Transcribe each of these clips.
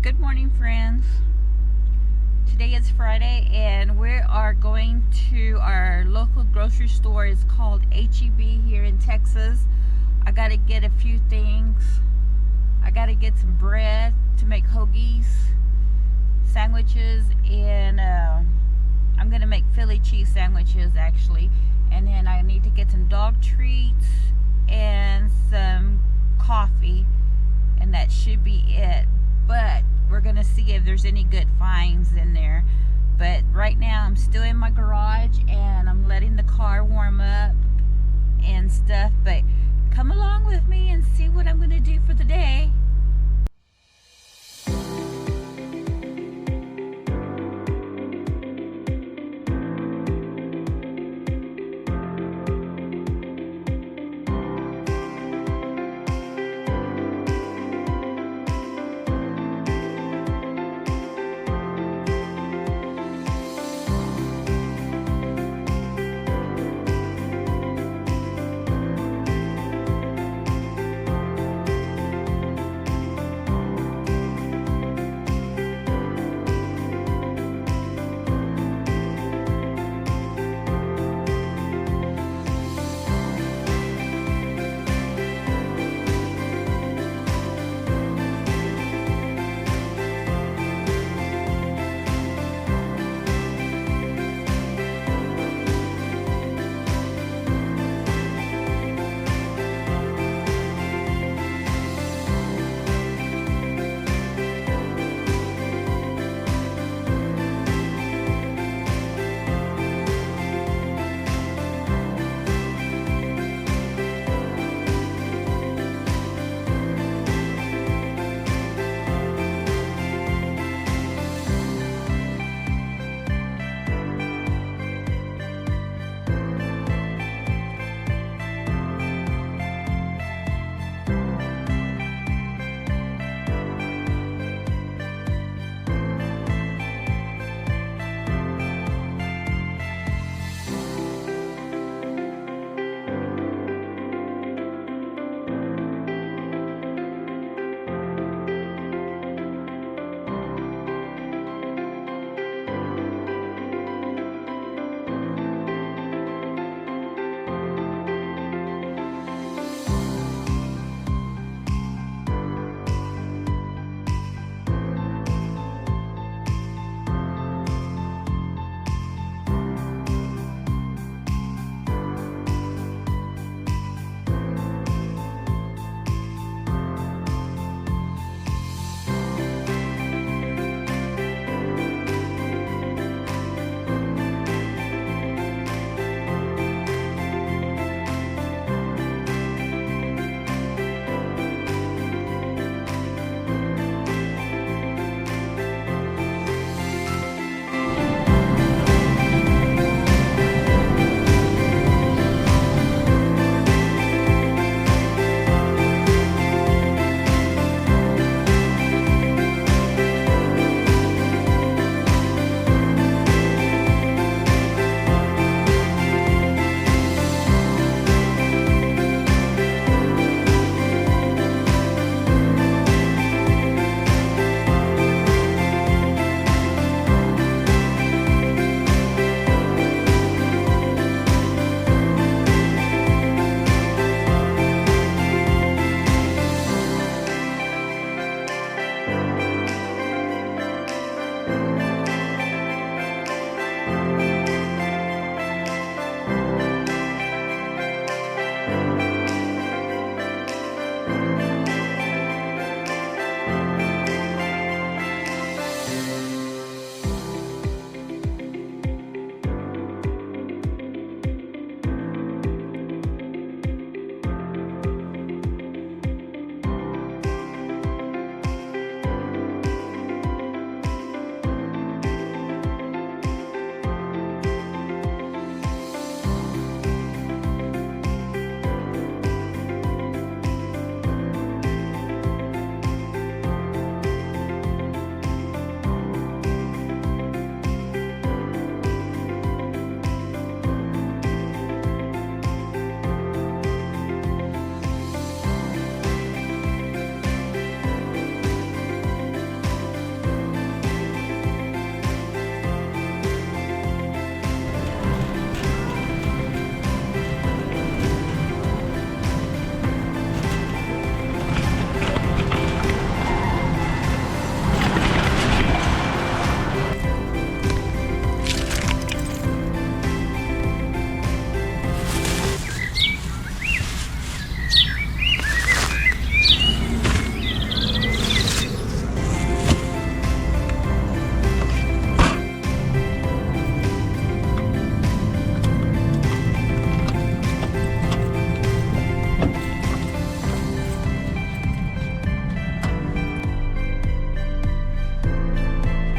Good morning, friends. Today is Friday, and we are going to our local grocery store. It's called HEB here in Texas. I got to get a few things. I got to get some bread to make hoagies, sandwiches, and I'm going to make Philly cheese sandwiches actually. And then I need to get some dog treats and some coffee, and that should be it. But we're gonna see if there's any good finds in there. But right now I'm still in my garage and I'm letting the car warm up and stuff. But come along with me and see what I'm gonna do for the day.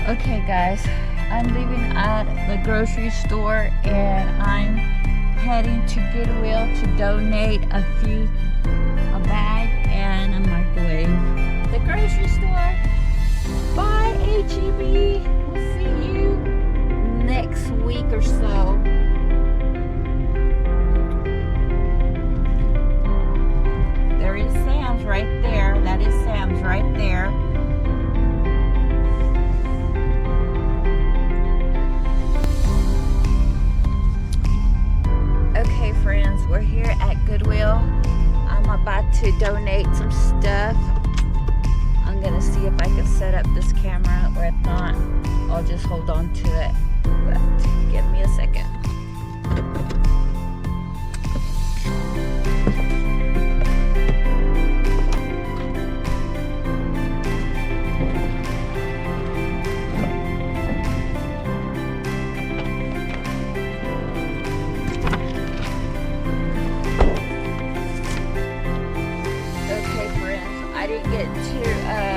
Okay guys, I'm leaving at the grocery store and I'm heading to Goodwill to donate a bag and a microwave. The grocery store. Bye HEB. We'll see you next week or so. There is Sam's right there. That is Sam's right there. Okay friends, we're here at Goodwill. I'm about to donate some stuff. I'm gonna see if I can set up this camera, or if not, I'll just hold on to it. But give me a second. I didn't get to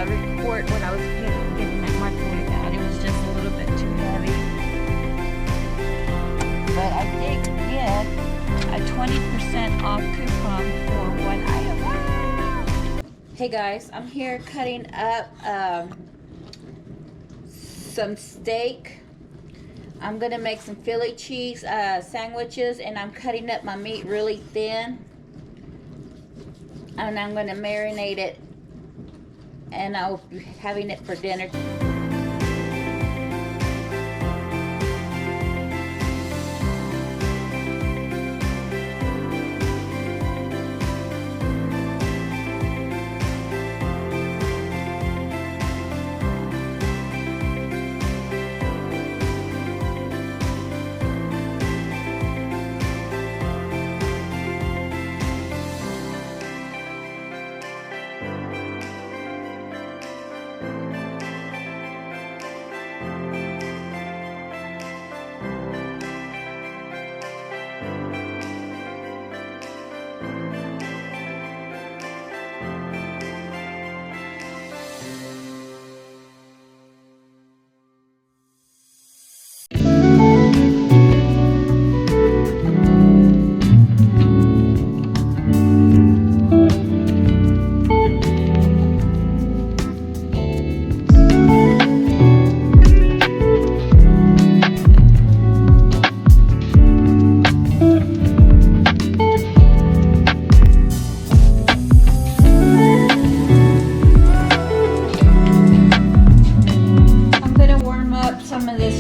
record when I was getting that microwave out. It was just a little bit too heavy. But I did get a 20% off coupon for one item. Wow! Hey guys, I'm here cutting up some steak. I'm gonna make some Philly cheese sandwiches, and I'm cutting up my meat really thin. And I'm gonna marinate it, and I'll be having it for dinner.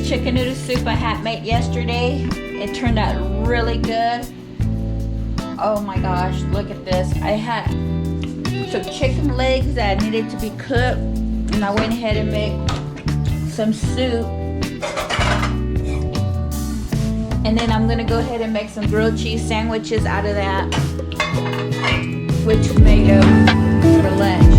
Chicken noodle soup I had made yesterday. It turned out really good. Oh my gosh, look at this. I had some chicken legs that needed to be cooked, and I went ahead and made some soup. And then I'm gonna go ahead and make some grilled cheese sandwiches out of that with tomato for lunch.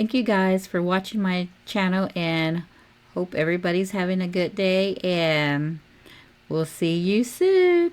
Thank you guys for watching my channel, and hope everybody's having a good day, and we'll see you soon.